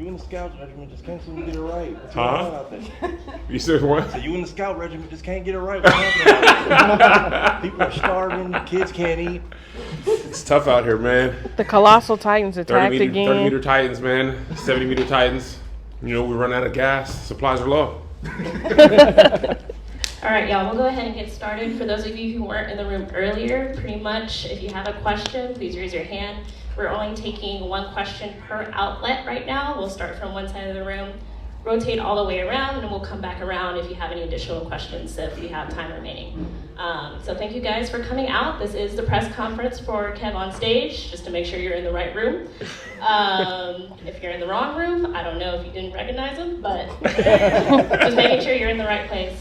You in the scout regiment just can't seem to get it right. What's Huh? going on out there? You said what? So you in the scout regiment just can't get it right. What's happening out there? People are starving. Kids can't eat. It's tough out here, man. The colossal titans 30 attacked meter, again. 30 meter Titans, man. 70 meter Titans. You know, we run out of gas. Supplies are low. All right, y'all, we'll go ahead and get started. For those of you who weren't in the room earlier, pretty much, if you have a question, please raise your hand. We're only taking one question per outlet right now. We'll start from one side of the room, rotate all the way around, and we'll come back around if you have any additional questions, if you have time remaining. So thank you guys for coming out. This is the press conference for KevOnStage, just to make sure you're in the right room. If you're in the wrong room, I don't know if you didn't recognize them, but just making sure you're in the right place.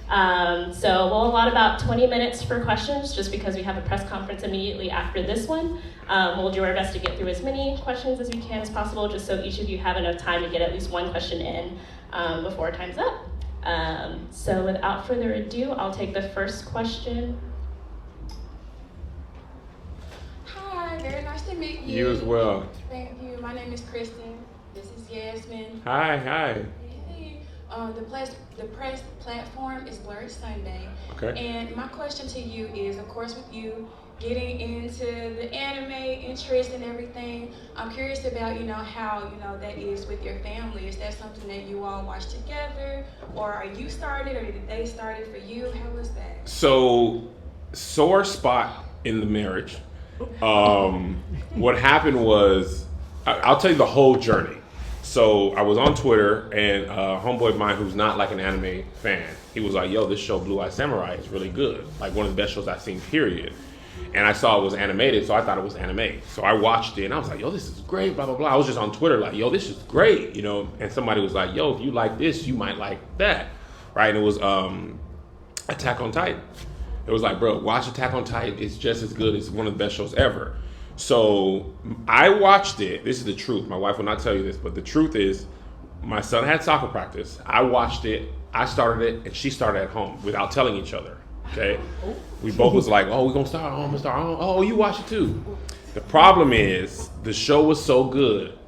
So we'll allot about 20 minutes for questions, just because we have a press conference immediately after this one. We'll do our best to get through as many questions as we can as possible, just so each of you have enough time to get at least one question in before time's up. So without further ado, I'll take the first question. Hi, very nice to meet you. You as well. Thank you. My name is Kristen. This is Yasmin. Hi. Hey. The press platform is Blurred Sunday. Okay. And my question to you is, of course, with you getting into the anime interest and everything, I'm curious about, how, that is with your family. Is that something that you all watch together, or are you started, or did they start it for you? How was that? So, sore spot in the marriage. What happened was, I'll tell you the whole journey. So I was on Twitter, and a homeboy of mine who's not like an anime fan, he was like, yo, this show Blue Eye Samurai is really good. Like one of the best shows I've seen, period. And I saw it was animated, so I thought it was anime. So I watched it, and I was like, yo, this is great, blah, blah, blah. I was just on Twitter like, yo, this is great, And somebody was like, yo, if you like this, you might like that, right? And it was Attack on Titan. It was like, bro, watch Attack on Titan. It's just as good. It's one of the best shows ever. So I watched it. This is the truth. My wife will not tell you this, but the truth is my son had soccer practice. I watched it. I started it, and she started at home without telling each other. Okay? We both was like, oh, we're going to start at home. Oh, you watch it too. The problem is the show was so good,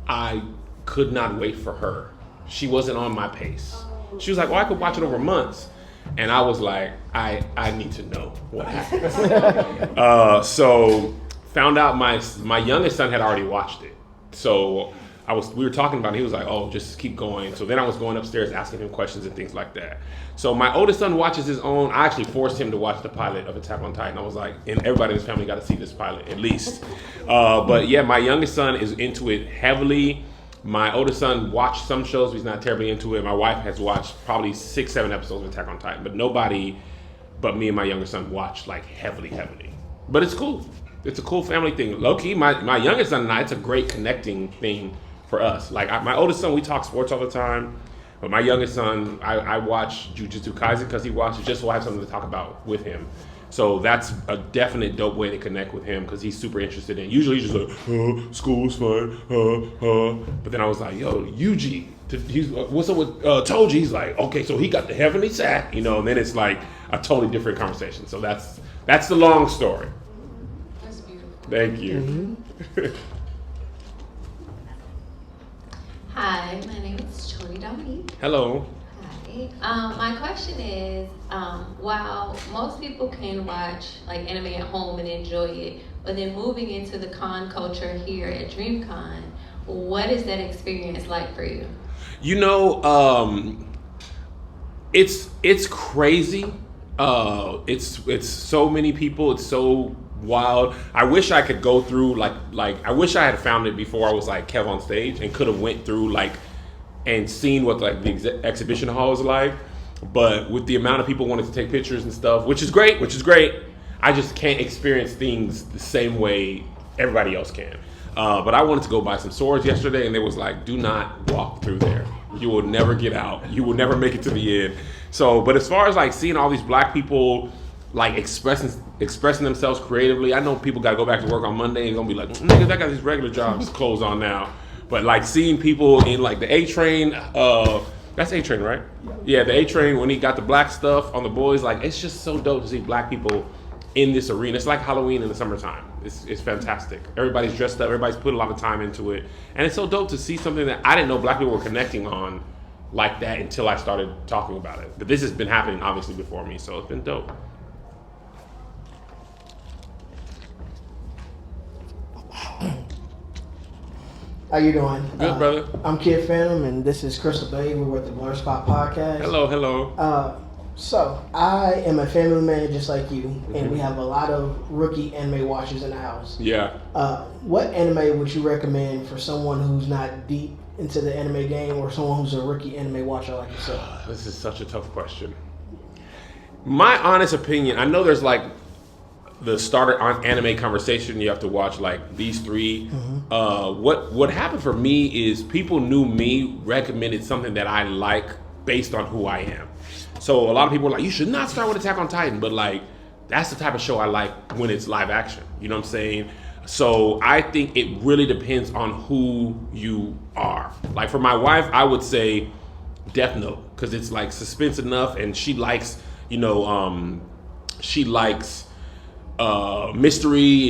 I could not wait for her. She wasn't on my pace. She was like, oh, I could watch it over months. And I was like, I need to know what happened. So found out my youngest son had already watched it. So we were talking about it. He was like, oh, just keep going. So then I was going upstairs asking him questions and things like that. So my oldest son watches his own. I actually forced him to watch the pilot of Attack on Titan. I was like, and everybody in his family got to see this pilot at least. But yeah, my youngest son is into it heavily. My oldest son watched some shows, but he's not terribly into it. My wife has watched probably 6-7 episodes of Attack on Titan, but nobody but me and my younger son watched like heavily. But it's cool. It's a cool family thing. Low-key, my youngest son and I, it's a great connecting thing for us. Like my oldest son, we talk sports all the time. But my youngest son, I watch Jujutsu Kaisen because he watches, just so I have something to talk about with him. So that's a definite dope way to connect with him because he's super interested in. Usually he's just like, school's fine, But then I was like, yo, Yuji, what's up with Toji? He's like, okay, so he got the heavenly sack, and then it's like a totally different conversation. So that's the long story. That's beautiful. Thank you. Mm-hmm. Hi, my name is Chori Dominique. Hello. Hi. My question is, while most people can watch like anime at home and enjoy it, but then moving into the con culture here at DreamCon, what is that experience like for you? It's crazy. It's so many people. It's so wild. I wish I could go through like I wish I had found it before I was like KevOnStage and could have went through and seen what like the exhibition hall is like. But with the amount of people wanting to take pictures and stuff, which is great, I just can't experience things the same way everybody else can. But I wanted to go buy some swords yesterday, and they was like, do not walk through there. You will never get out. You will never make it to the end. So, but as far as like seeing all these black people like expressing themselves creatively, I know people got to go back to work on Monday and gonna be like, niggas, I got these regular jobs clothes on now. But like seeing people in like the A Train, that's A Train, right? Yeah, the A Train when he got the black stuff on the boys, like it's just so dope to see black people in this arena. It's like Halloween in the summertime. It's fantastic. Everybody's dressed up. Everybody's put a lot of time into it, and it's so dope to see something that I didn't know Black people were connecting on like that until I started talking about it. But this has been happening obviously before me, so it's been dope. How you doing? Good, brother. I'm Kid Phantom, and this is Crystal Bay. We're with the Blur Spot Podcast. Hello. So I am a family man just like you, and we have a lot of rookie anime watchers in the house. Yeah. What anime would you recommend for someone who's not deep into the anime game, or someone who's a rookie anime watcher like yourself? This is such a tough question. My honest opinion, I know there's like the starter on anime conversation. You have to watch like these three. What happened for me is people knew me, recommended something that I like based on who I am. So a lot of people were like, you should not start with Attack on Titan, but like that's the type of show I like when it's live action. You know what I'm saying? So I think it really depends on who you are. Like for my wife, I would say Death Note, because it's like suspense enough, and she likes, mystery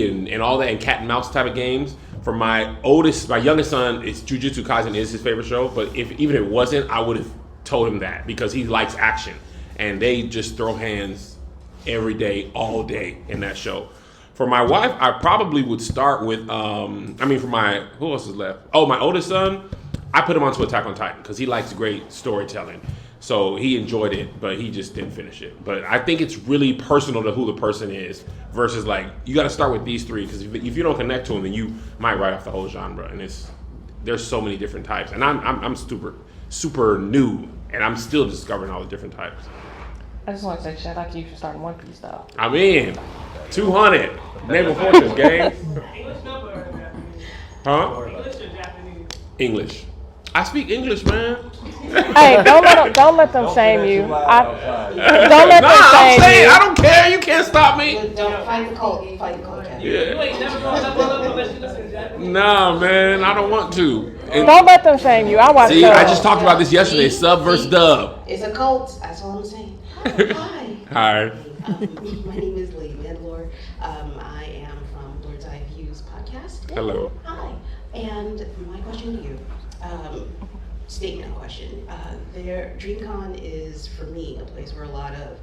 and all that, and cat and mouse type of games. For my youngest son, it's Jujutsu Kaisen is his favorite show, but even if it wasn't, I would have told him that, because he likes action, and they just throw hands every day, all day in that show. For my wife, I probably would start with, who else is left? Oh, my oldest son, I put him onto Attack on Titan, because he likes great storytelling. So he enjoyed it, but he just didn't finish it. But I think it's really personal to who the person is, versus like, you got to start with these three, because if you don't connect to them, then you might write off the whole genre. And there's so many different types. And I'm super new, and I'm still discovering all the different types. I just want to say shout out to you for starting One Piece though. I'm in 200 Naval Fortress game. Huh? English or Japanese? English. I speak English, man. Hey, don't let them shame you. Don't let them I'm shame saying, you. I don't care. You can't stop me. Don't fight the cult. You fight the cult. Yeah. You ain't never gonna level up unless you listen to Japanese. Nah, man, I don't want to. And Don't let them shame you. I watch see, shows. I just talked about this yesterday. Sub versus dub. It's a cult. That's all I'm saying. Hi. Hi. My name is Lady Mandalore. I am from Blur's Eye Views podcast. Hello. Hi. And my question to you, statement question. DreamCon is, for me, a place where a lot of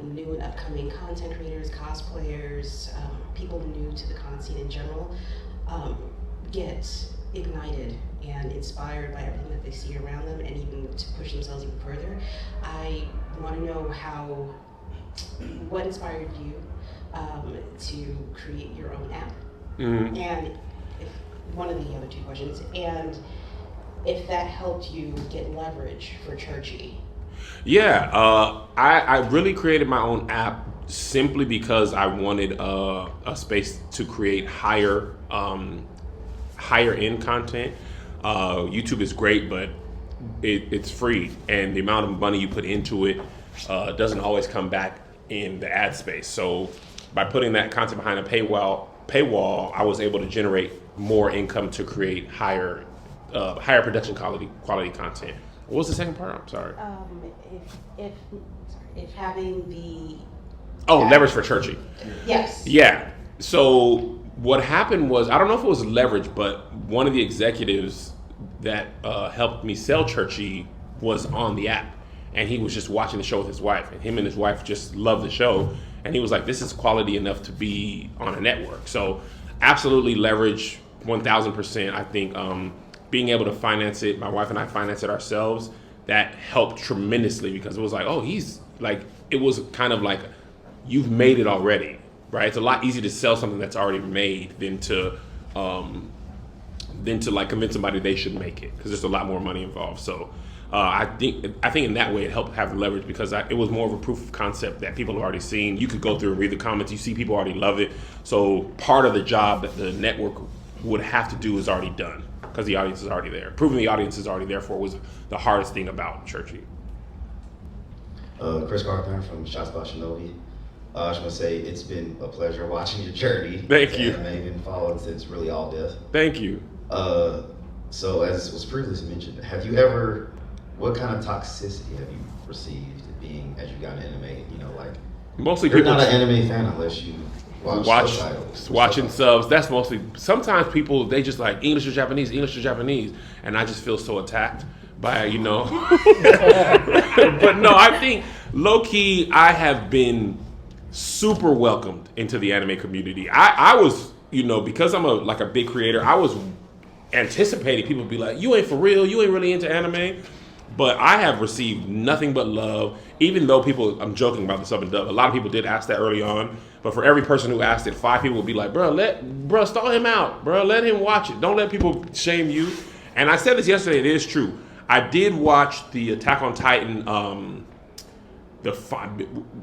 new and upcoming content creators, cosplayers, people new to the con scene in general, get ignited and inspired by everything that they see around them, and even to push themselves even further. I want to know what inspired you to create your own app, and one of the other two questions, and if that helped you get leverage for Churchy. Yeah, I really created my own app simply because I wanted a space to create higher end content. YouTube is great, but it's free, and the amount of money you put into it doesn't always come back in the ad space. So by putting that content behind a paywall, I was able to generate more income to create higher production quality content. What was the second part? I'm sorry. If having the leverage for Churchy. Yes. Yeah. So what happened was, I don't know if it was leverage, but one of the executives that helped me sell Churchy was on the app, and he was just watching the show with his wife, and him and his wife just loved the show, and he was like, this is quality enough to be on a network. So absolutely leverage 1000%. I think being able to finance it, my wife and I finance it ourselves, that helped tremendously, because it was like, oh, he's like, it was kind of like, you've made it already, right? It's a lot easier to sell something that's already made than to like convince somebody they should make it, because there's a lot more money involved. So I think in that way it helped have leverage, because it was more of a proof of concept that people have already seen. You could go through and read the comments, you see people already love it. So part of the job that the network would have to do is already done, because the audience is already there. Proving the audience is already there was the hardest thing about Churchy. Chris Carpenter from ShotSpot Shinobi. I just want to say it's been a pleasure watching your journey. Thank you. And I've been following since really all death. Thank you. So as was previously mentioned, what kind of toxicity have you received as you got into anime? You know, like Mostly You're people not an anime fan unless you watch subtitles. watching subs. That's mostly. Sometimes people they just like English or Japanese, and I just feel so attacked by But no, I think low key I have been super welcomed into the anime community. I was because I'm a big creator. I was anticipating people would be like, "You ain't for real. You ain't really into anime." But I have received nothing but love, even though I'm joking about the sub and dub. A lot of people did ask that early on, but for every person who asked it, 5 people would be like, bro, stall him out, bro, let him watch it. Don't let people shame you. And I said this yesterday, it is true. I did watch the Attack on Titan,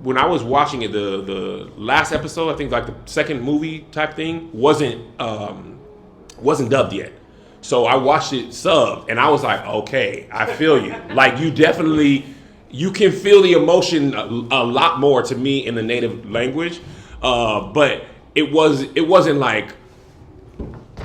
when I was watching it, the last episode, I think like the second movie type thing, wasn't dubbed yet. So I watched it subbed, and I was like, okay, I feel you. Like, you can feel the emotion a lot more to me in the native language. But it wasn't like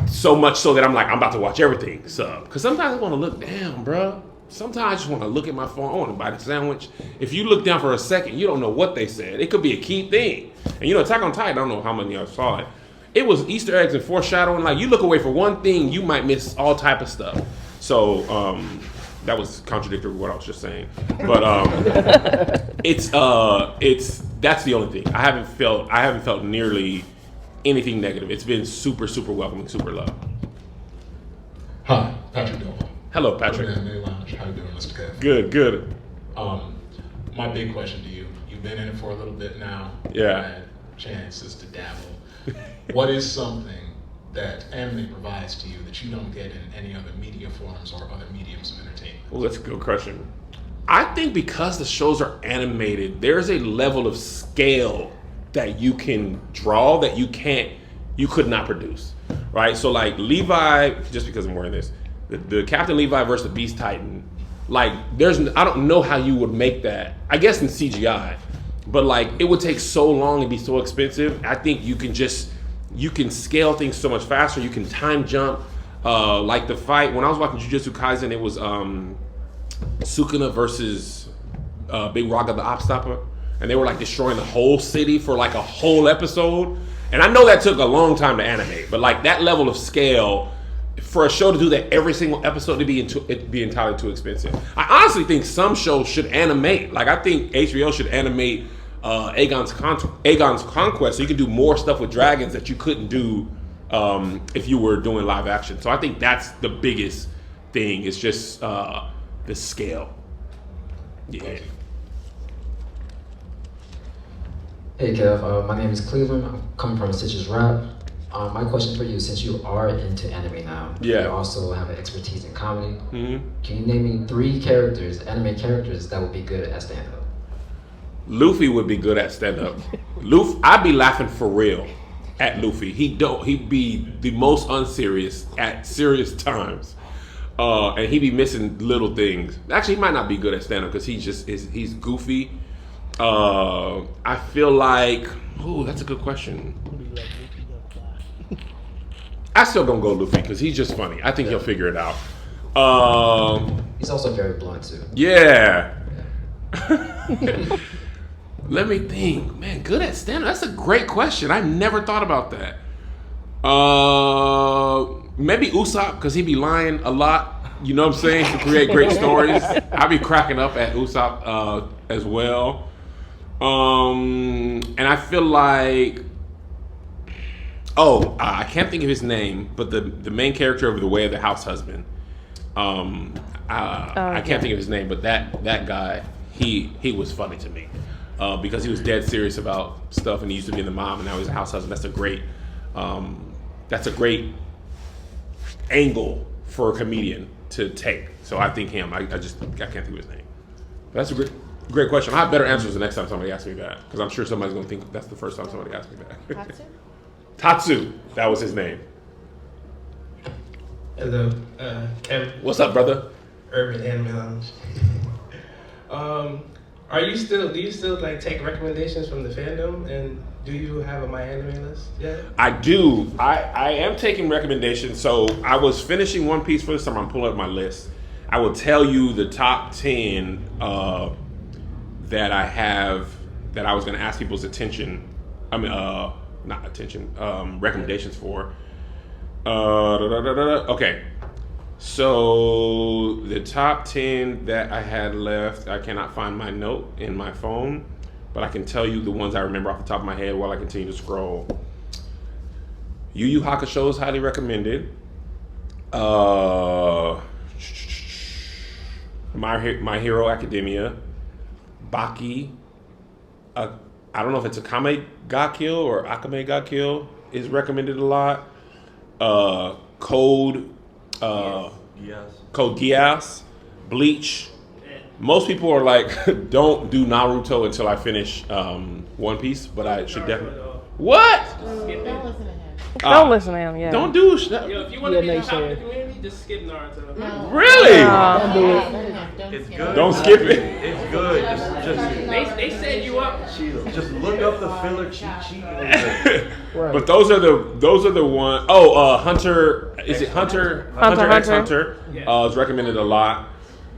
so much so that I'm like, I'm about to watch everything sub. Because sometimes I want to look down, bro. Sometimes I just want to look at my phone. I want to bite a sandwich. If you look down for a second, you don't know what they said. It could be a key thing. And Attack on Titan, I don't know how many of y'all saw it. It was Easter eggs and foreshadowing. Like, you look away for one thing, you might miss all type of stuff. So that was contradictory with what I was just saying. But that's the only thing. I haven't felt nearly anything negative. It's been super, super welcoming, super love. Hi, Patrick Dolan. Hello, Patrick. Anime Lounge. How you doing, Mr. Kev? Good. My big question to you. You've been in it for a little bit now. Yeah. Had chances to dabble. What is something that anime provides to you that you don't get in any other media forms or other mediums of entertainment? Well, that's a good question. I think because the shows are animated, there's a level of scale that you can draw that you could not produce, right? So like Levi, just because I'm wearing this, the Captain Levi versus the Beast Titan, like I don't know how you would make that. I guess in CGI. But like it would take so long and be so expensive. I think you can scale things so much faster. You can time jump. Like the fight when I was watching Jujutsu Kaisen, it was Sukuna versus Big Raga the Opstopper, and they were like destroying the whole city for like a whole episode. And I know that took a long time to animate, but like that level of scale for a show to do that every single episode, it'd be entirely too expensive. I honestly think some shows should animate. Like I think HBO should animate Aegon's Conquest, so you can do more stuff with dragons that you couldn't do if you were doing live action. So I think that's the biggest thing. It's just the scale. Yeah. Hey Kev, my name is Cleveland. I'm coming from Stitches Rap. My question for you, since you are into anime now, yeah, you also have an expertise in comedy. Mm-hmm. Can you name me 3 characters, anime characters, that would be good at stand-up? Luffy would be good at stand-up. I'd be laughing for real at Luffy. He'd be the most unserious at serious times, and he'd be missing little things. Actually, he might not be good at stand-up because he's goofy. I feel like, that's a good question. I still don't go Luffy because he's just funny. I think he'll figure it out. He's also very blunt too. Yeah. Let me think. Man, good at stand-up. That's a great question. I never thought about that. Maybe Usopp because he be lying a lot. You know what I'm saying? To create great stories. I be cracking up at Usopp as well. And I feel like, I can't think of his name, but the main character of The Way of the House Husband. I can't think of his name, but that guy, he was funny to me because he was dead serious about stuff, and he used to be in the mob, and now he's a house husband. That's a great angle for a comedian to take. So I think him. I can't think of his name. But that's a great question. I'll have better answers the next time somebody asks me that, because I'm sure somebody's going to think that's the first time somebody asked me that. Tatsu, that was his name. Hello, Kevin. What's up, brother? Urban Anime Lounge. Do you still like take recommendations from the fandom, and do you have a My Anime list yet? I do. I am taking recommendations. So I was finishing One Piece for this summer. I'm pulling up my list. I will tell you the top 10 that I have that I was going to ask people's attention. Not attention. Recommendations for. Okay. So the top 10 that I had left, I cannot find my note in my phone, but I can tell you the ones I remember off the top of my head while I continue to scroll. Yu Yu Hakusho is highly recommended. My Hero Academia. Baki. I don't know if it's Akame ga Kill or Akame ga Kill is recommended a lot. Code Geass, Bleach. Most people are like, don't do Naruto until I finish One Piece, but I should definitely. What? Don't listen to him. Don't listen to him. Yeah. Don't do. Yo, if you want to be the top of the community, just skip Naruto. No. Really? Don't do it. It's good. Don't skip it. It's good. Just They set you up. Just look up the filler cheat sheet. And But those are the one. Oh, Hunter. Is it Hunter? Hunter x Hunter is recommended a lot.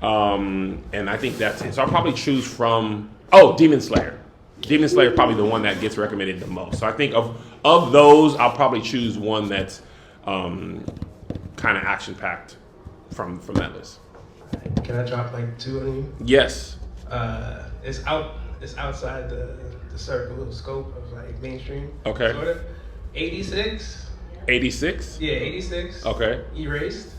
And I think that's it. So I'll probably choose from. Oh, Demon Slayer. Demon Slayer is probably the one that gets recommended the most. So I think of those, I'll probably choose one that's kind of action packed from that list. Can I drop like 2 on you? Yes. It's outside the circle scope of like mainstream. Okay. Sort of. 86. 86? Yeah, 86. Okay. Erased.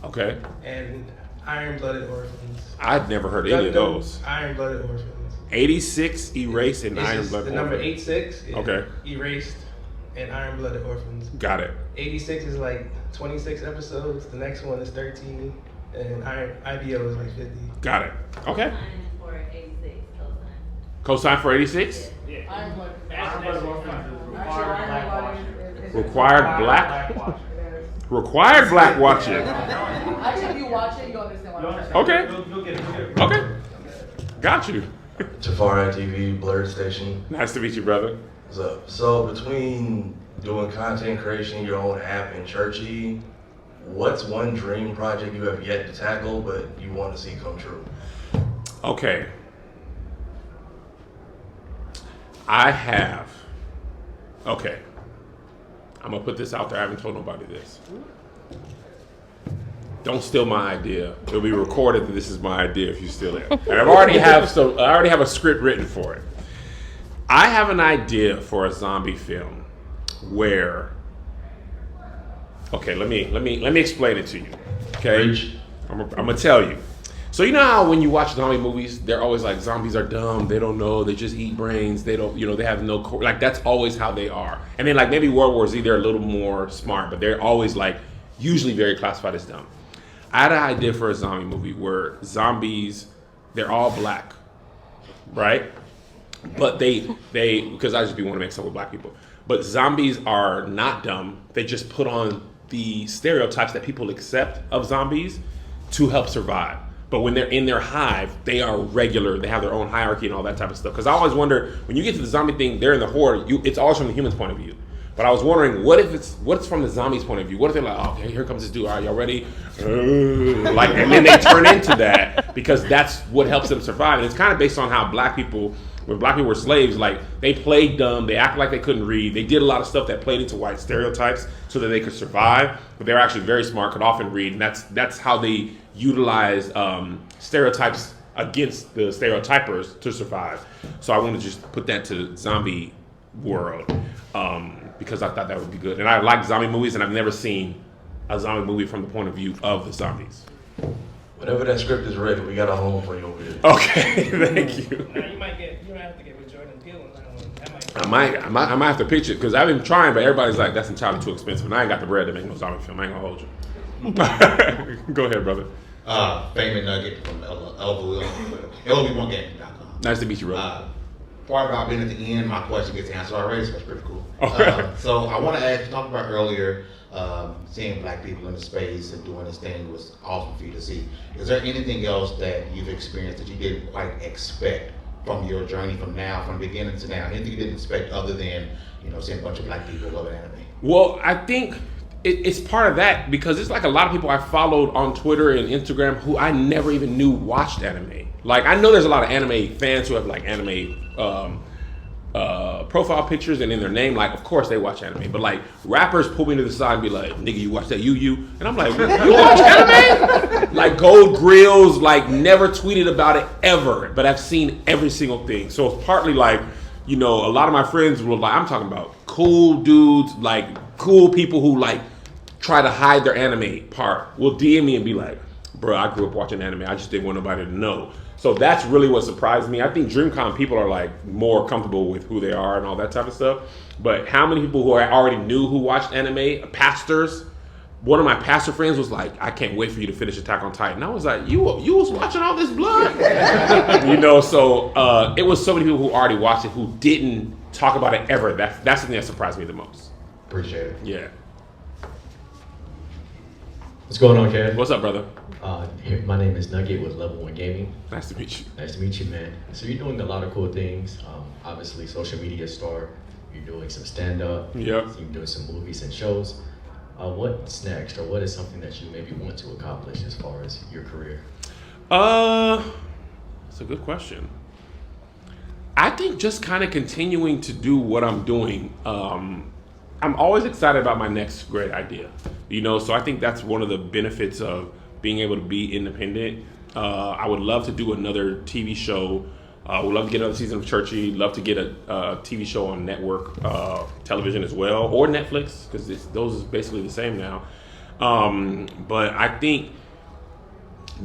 Okay. And Iron-Blooded Orphans. I'd never heard any of those. Iron-Blooded Orphans. 86, Erased, and Iron-Blooded The number Orphans. 86. Okay. Erased and Iron-Blooded Orphans. Got it. 86 is like 26 episodes. The next one is 13. And IBO is like 50. Got it. Okay. Cosign for 86? Required black watching. Actually, if you watch it, you'll understand what I'm saying. Okay. Okay. Got you. Jafar TV, Blurred Station. Nice to meet you, brother. What's up? So between doing content creation, your own app, and Churchy, what's one dream project you have yet to tackle but you want to see come true? Okay. I have. Okay. I'm going to put this out there. I haven't told nobody this. Don't steal my idea. It'll be recorded that this is my idea if you steal it. And I already have a script written for it. I have an idea for a zombie film where. Okay, let me explain it to you. Okay, I'm gonna tell you. So you know how when you watch zombie movies, they're always like zombies are dumb. They don't know. They just eat brains. They don't. They have no like that's always how they are. And then like maybe World War Z, they're a little more smart, but they're always like usually very classified as dumb. I had an idea for a zombie movie where zombies, they're all black, right? But they because I just want to make stuff with black people. But zombies are not dumb. They just put on the stereotypes that people accept of zombies to help survive. But when they're in their hive, they are regular. They have their own hierarchy and all that type of stuff. Because I always wonder, when you get to the zombie thing, they're in the horde. It's always from the human's point of view. But I was wondering, what's from the zombies' point of view? What if they're like, oh, okay, here comes this dude. All right, y'all ready? And then they turn into that because that's what helps them survive. And it's kind of based on how black people, when black people were slaves, like they played dumb, they acted like they couldn't read. They did a lot of stuff that played into white stereotypes so that they could survive. But they were actually very smart, could often read, and that's how they utilize stereotypes against the stereotypers to survive. So I want to just put that to zombie world because I thought that would be good. And I like zombie movies, and I've never seen a zombie movie from the point of view of the zombies. Whenever that script is ready, we got a home for you over here. Okay, thank you. Now you might have to get with Jordan Peele on that one. I might have to pitch it because I've been trying, but everybody's like, that's entirely too expensive, and I ain't got the bread to make no zombie film. I ain't gonna hold you. Go ahead, brother. Famous Nugget from LV1Gaming.com. Nice to meet you, brother. Part about being at the end, my question gets answered already, so that's pretty cool. Okay. So I want to ask, you talked about earlier, seeing black people in the space and doing this thing was awesome for you to see. Is there anything else that you've experienced that you didn't quite expect from your journey from the beginning to now? Anything you didn't expect other than, seeing a bunch of black people loving anime? Well, I think it's part of that because it's like a lot of people I followed on Twitter and Instagram who I never even knew watched anime. Like I know there's a lot of anime fans who have like anime profile pictures and in their name, like, of course they watch anime. But like rappers pull me to the side and be like, "Nigga, you watch that you?" And I'm like, "You watch anime?" Like Gold Grills, like never tweeted about it ever, but I've seen every single thing. So it's partly like, you know, a lot of my friends were like, I'm talking about cool dudes, like cool people who like try to hide their anime part will DM me and be like, "Bro, I grew up watching anime. I just didn't want nobody to know." So that's really what surprised me. I think DreamCon people are like more comfortable with who they are and all that type of stuff. But how many people who I already knew who watched anime, pastors, one of my pastor friends was like, "I can't wait for you to finish Attack on Titan." I was like, you was watching all this blood? You know, so it was so many people who already watched it who didn't talk about it ever. That's the thing that surprised me the most. Appreciate it. Yeah. What's going on, Kev? What's up, brother? Here, my name is Nugget with Level 1 Gaming. Nice to meet you. Nice to meet you, man. So you're doing a lot of cool things. Obviously, social media star. You're doing some stand-up. Yep. You're doing some movies and shows. What's next, or what is something that you maybe want to accomplish as far as your career? That's a good question. I think just kind of continuing to do what I'm doing. I'm always excited about my next great idea, you know, so I think that's one of the benefits of being able to be independent. I would love to do another TV show. Would love to get another season of Churchy. Love to get a TV show on network television as well, or Netflix, because those is basically the same now. But I think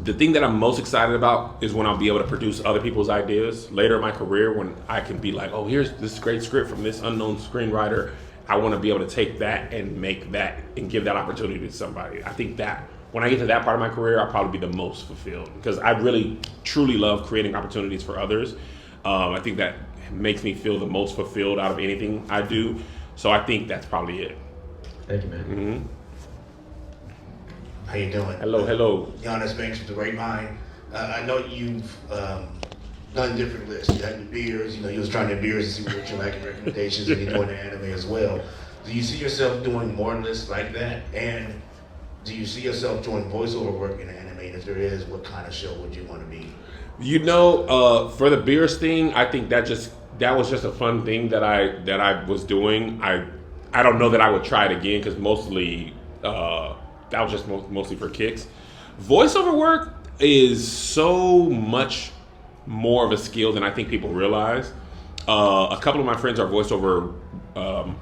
the thing that I'm most excited about is when I'll be able to produce other people's ideas later in my career, when I can be like, "Oh, here's this great script from this unknown screenwriter." I want to be able to take that and make that and give that opportunity to somebody. I think that when I get to that part of my career, I'll probably be the most fulfilled, because I really, truly love creating opportunities for others. I think that makes me feel the most fulfilled out of anything I do. So I think that's probably it. Thank you, man. Mm-hmm. How you doing? Hello. Giannis Banks with the Great Mind. I know you've done different lists. You had the beers, you know, you was trying the beers to see what you like and recommendations, and you're doing the anime as well. Do you see yourself doing more lists like that? And do you see yourself doing voiceover work in anime? And if there is, what kind of show would you want to be? You know, for the beers thing, I think that was just a fun thing that I was doing. I don't know that I would try it again, because mostly that was just mostly for kicks. Voiceover work is so much more of a skill than I think people realize. A couple of my friends are voiceover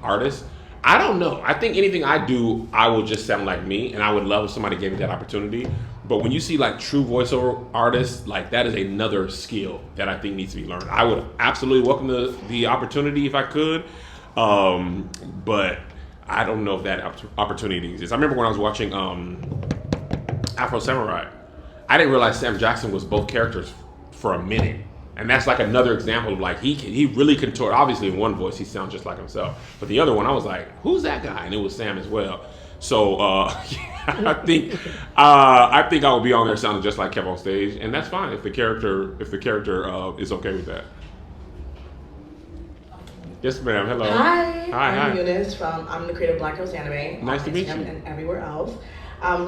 artists. I don't know. I think anything I do, I will just sound like me, and I would love if somebody gave me that opportunity. But when you see like true voiceover artists, like that is another skill that I think needs to be learned. I would absolutely welcome the opportunity if I could, but I don't know if that opportunity exists. I remember when I was watching Afro Samurai, I didn't realize Sam Jackson was both characters for a minute. And that's like another example of like, he really contort. Obviously in one voice, he sounds just like himself. But the other one, I was like, who's that guy? And it was Sam as well. So I think I would be on there sounding just like KevOnStage. And that's fine if the character is okay with that. Yes, ma'am. Hello. Hi. Hi. I'm Eunice I'm the creator of Black Girls Anime. Nice to meet you. And everywhere else.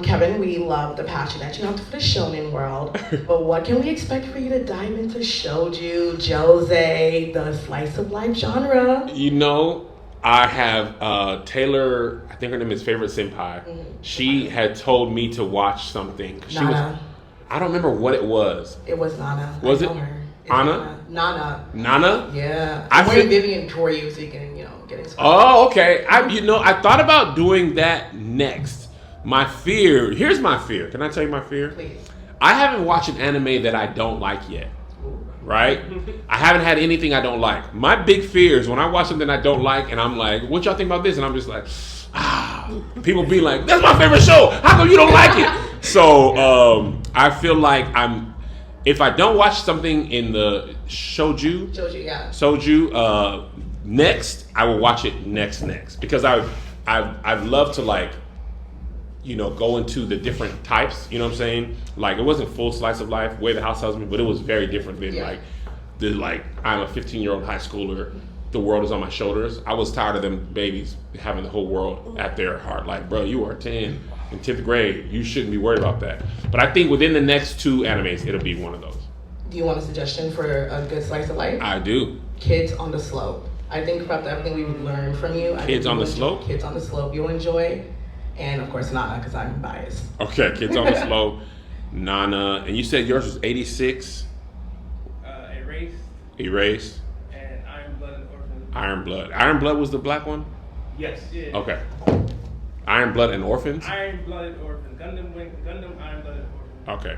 Kevin, we love the passion that you have for the shonen world, but what can we expect for you to dive into shoujo, josei, the slice of life genre? You know, I have Taylor, I think her name is Favorite Senpai. Mm-hmm. She had told me to watch something. Nana. I don't remember what it was. It was Nana. Was it? Anna? Nana. Nana? Yeah. I'm waiting Vivian for you so you can, get inspired. Oh, okay. I thought about doing that next. Here's my fear. Can I tell you my fear? Please. I haven't watched an anime that I don't like yet. Right? I haven't had anything I don't like. My big fear is when I watch something I don't like and I'm like, what y'all think about this? And I'm just like, people be like, that's my favorite show. How come you don't like it? So I feel like if I don't watch something in the shoujo, next, I will watch it next. Because I'd love to like, go into the different types, you know what I'm saying? Like, it wasn't full slice of life, Way the House Husband, but it was very different than I'm a 15-year-old high schooler, the world is on my shoulders. I was tired of them babies having the whole world at their heart. Like, bro, you are 10 in 10th grade. You shouldn't be worried about that. But I think within the next 2 animes, it'll be one of those. Do you want a suggestion for a good slice of life? I do. Kids on the Slope. I think about everything we've learned from you. Kids on the Slope? Kids on the Slope you'll enjoy. And of course Nana, because I'm biased. Okay, Kids on the Slope, Nana, and you said yours was 86? Erased. And Iron Blood and Orphans. Iron Blood. Iron Blood was the black one? Yes. Yeah. Okay. Iron Blood and Orphans? Iron Blooded Orphans. Gundam Iron Blooded Orphans. Okay.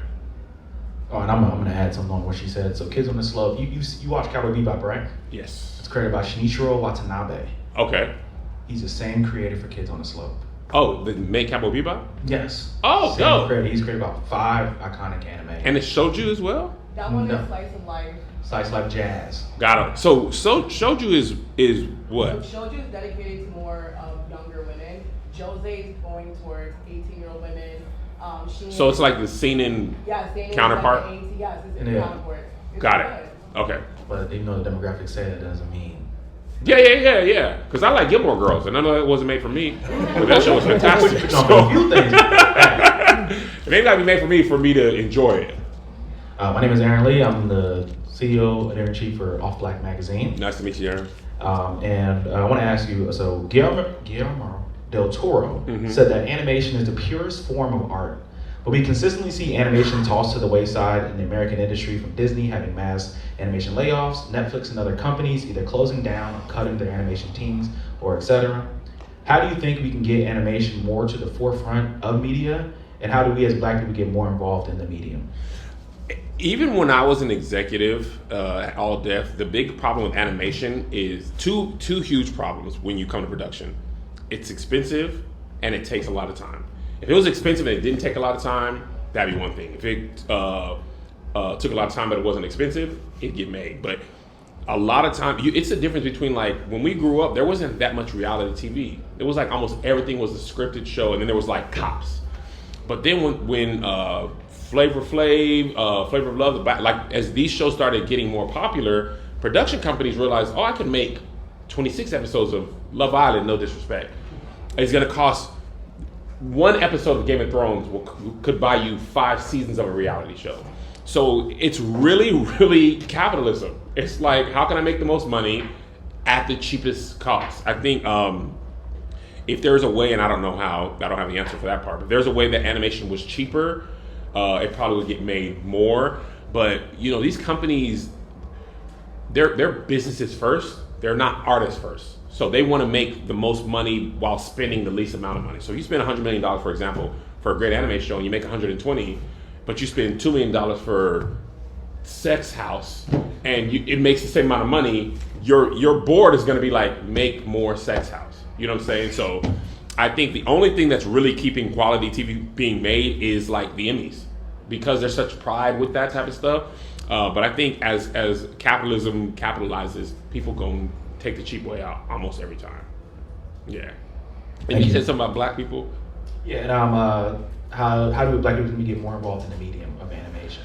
Oh, and I'm gonna add something on what she said. So, Kids on the Slope. You watch Cowboy Bebop, right? Yes. It's created by Shinichiro Watanabe. Okay. He's the same creator for Kids on the Slope. Oh, the made Cowboy Bebop? Yes. Oh, dope. He's created about 5 iconic anime. And it's shoujo as well? That one is Slice of Life. Slice Life Jazz. Got it. So shoujo is what? So shoujo is dedicated to more younger women. Jose is going towards 18-year-old women. So it's like the seinen counterpart? Like yes, it's Yeah. counterpart. It's Got good. it. Okay. But even though the demographics say that doesn't mean. Yeah. Because I like Gilmore Girls, and I know that wasn't made for me. But that show was fantastic. It may not be made for me to enjoy it. My name is Aaron Lee. I'm the CEO and editor-in-chief for Off Black Magazine. Nice to meet you, Aaron. And I want to ask you, so Guillermo del Toro said that animation is the purest form of art, but we consistently see animation tossed to the wayside in the American industry, from Disney having mass animation layoffs, Netflix and other companies either closing down or cutting their animation teams, or etc. How do you think we can get animation more to the forefront of media, and how do we as Black people get more involved in the medium? Even when I was an executive at All Def, the big problem with animation is two huge problems when you come to production. It's expensive and it takes a lot of time. If it was expensive and it didn't take a lot of time, that'd be one thing. If it took a lot of time but it wasn't expensive, it'd get made. But a lot of time, it's the difference between, like, when we grew up, there wasn't that much reality TV. It was like almost everything was a scripted show, and then there was like Cops. But then when Flavor Flav, Flavor of Love, like, as these shows started getting more popular, production companies realized, I could make 26 episodes of Love Island, no disrespect. It's gonna cost one episode of Game of Thrones could buy you 5 seasons of a reality show. So it's really, really capitalism. It's like, how can I make the most money at the cheapest cost? I think if there's a way, and I don't know how, I don't have the answer for that part, but there's a way that animation was cheaper, it probably would get made more. But these companies, they're businesses first. They're not artists first. So they want to make the most money while spending the least amount of money. So you spend $100 million, for example, for a great anime show, and you make 120, but you spend $2 million for Sex House, and it makes the same amount of money. Your board is going to be like, make more Sex House. You know what I'm saying? So I think the only thing that's really keeping quality TV being made is like the Emmys, because there's such pride with that type of stuff. But I think as capitalism capitalizes, people gonna take the cheap way out almost every time. Yeah. And you said something about Black people? Yeah, and how do Black people get more involved in the medium of animation?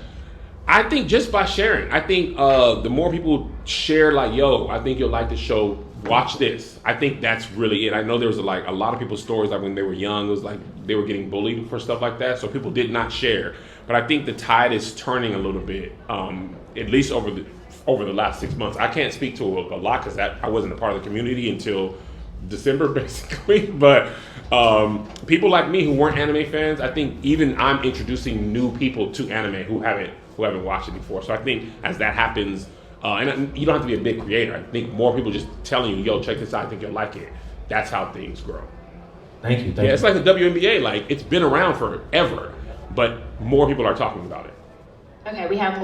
I think just by sharing. I think the more people share, like, I think you'll like the show, watch this. I think that's really it. I know there was a lot of people's stories, like when they were young, it was like they were getting bullied for stuff like that, so people did not share. But I think the tide is turning a little bit, at least over the last 6 months. I can't speak to a lot because I wasn't a part of the community until December, basically. But people like me who weren't anime fans, I think even I'm introducing new people to anime who haven't watched it before. So I think as that happens, and you don't have to be a big creator. I think more people just telling you, check this out, I think you'll like it. That's how things grow. Thank you. It's like the WNBA. Like, it's been around forever, but more people are talking about it. Okay, we have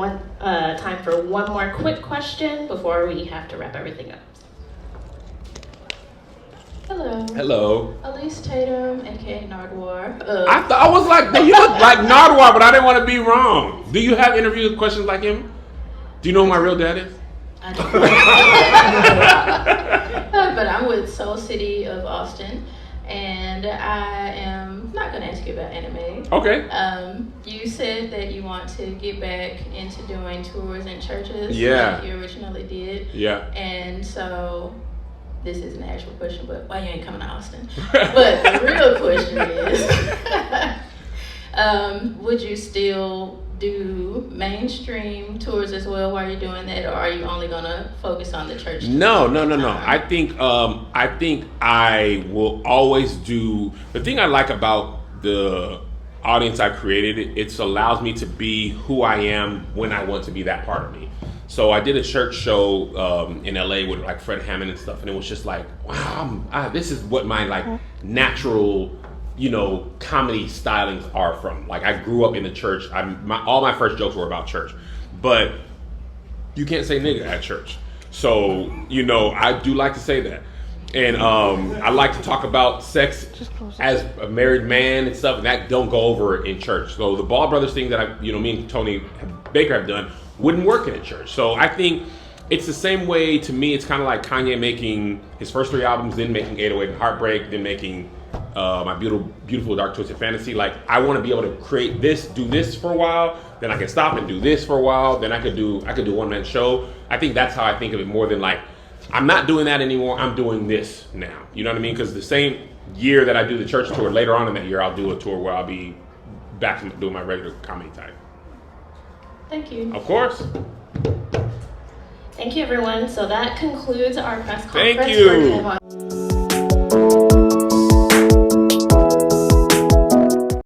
time for one more quick question before we have to wrap everything up. Hello. Hello. Elise Tatum, aka Nardwar. I was like, you look like Nardwar, but I didn't want to be wrong. Do you have interview questions like him? Do you know who my real dad is? I don't. But I'm with Soul City of Austin, and I am not going to ask you about anime. Okay. You said that you want to get back into doing tours in churches. Yeah. Like you originally did. Yeah. And so, this is an actual question, but why you ain't coming to Austin? But the real question is, would you still do mainstream tours as well while you're doing that, or are you only gonna focus on the church? No. I think I will always do. The thing I like about the audience I created, it allows me to be who I am when I want to be that part of me. So I did a church show in LA with like Fred Hammond and stuff, and it was just like, wow, this is what my like natural, comedy stylings are from. Like I grew up in the church. All my first jokes were about church, but you can't say nigga at church. So I do like to say that, and I like to talk about sex as a married man and stuff, and that don't go over in church. So the Ball Brothers thing that me and Tony Baker have done wouldn't work in a church. So I think it's the same way to me. It's kind of like Kanye making his first 3 albums, then making 808 and Heartbreak, then making my beautiful Dark Twisted Fantasy. Like I want to be able to create this, do this for a while, then I can stop and do this for a while, then I could do one-man show. I think that's how I think of it, more than like I'm not doing that anymore, I'm doing this now. You know what I mean? Because the same year that I do the church tour, later on in that year I'll do a tour where I'll be back to doing my regular comedy type. Thank you. Of course. Thank you, everyone. So that concludes our press Thank conference you. for KevOn.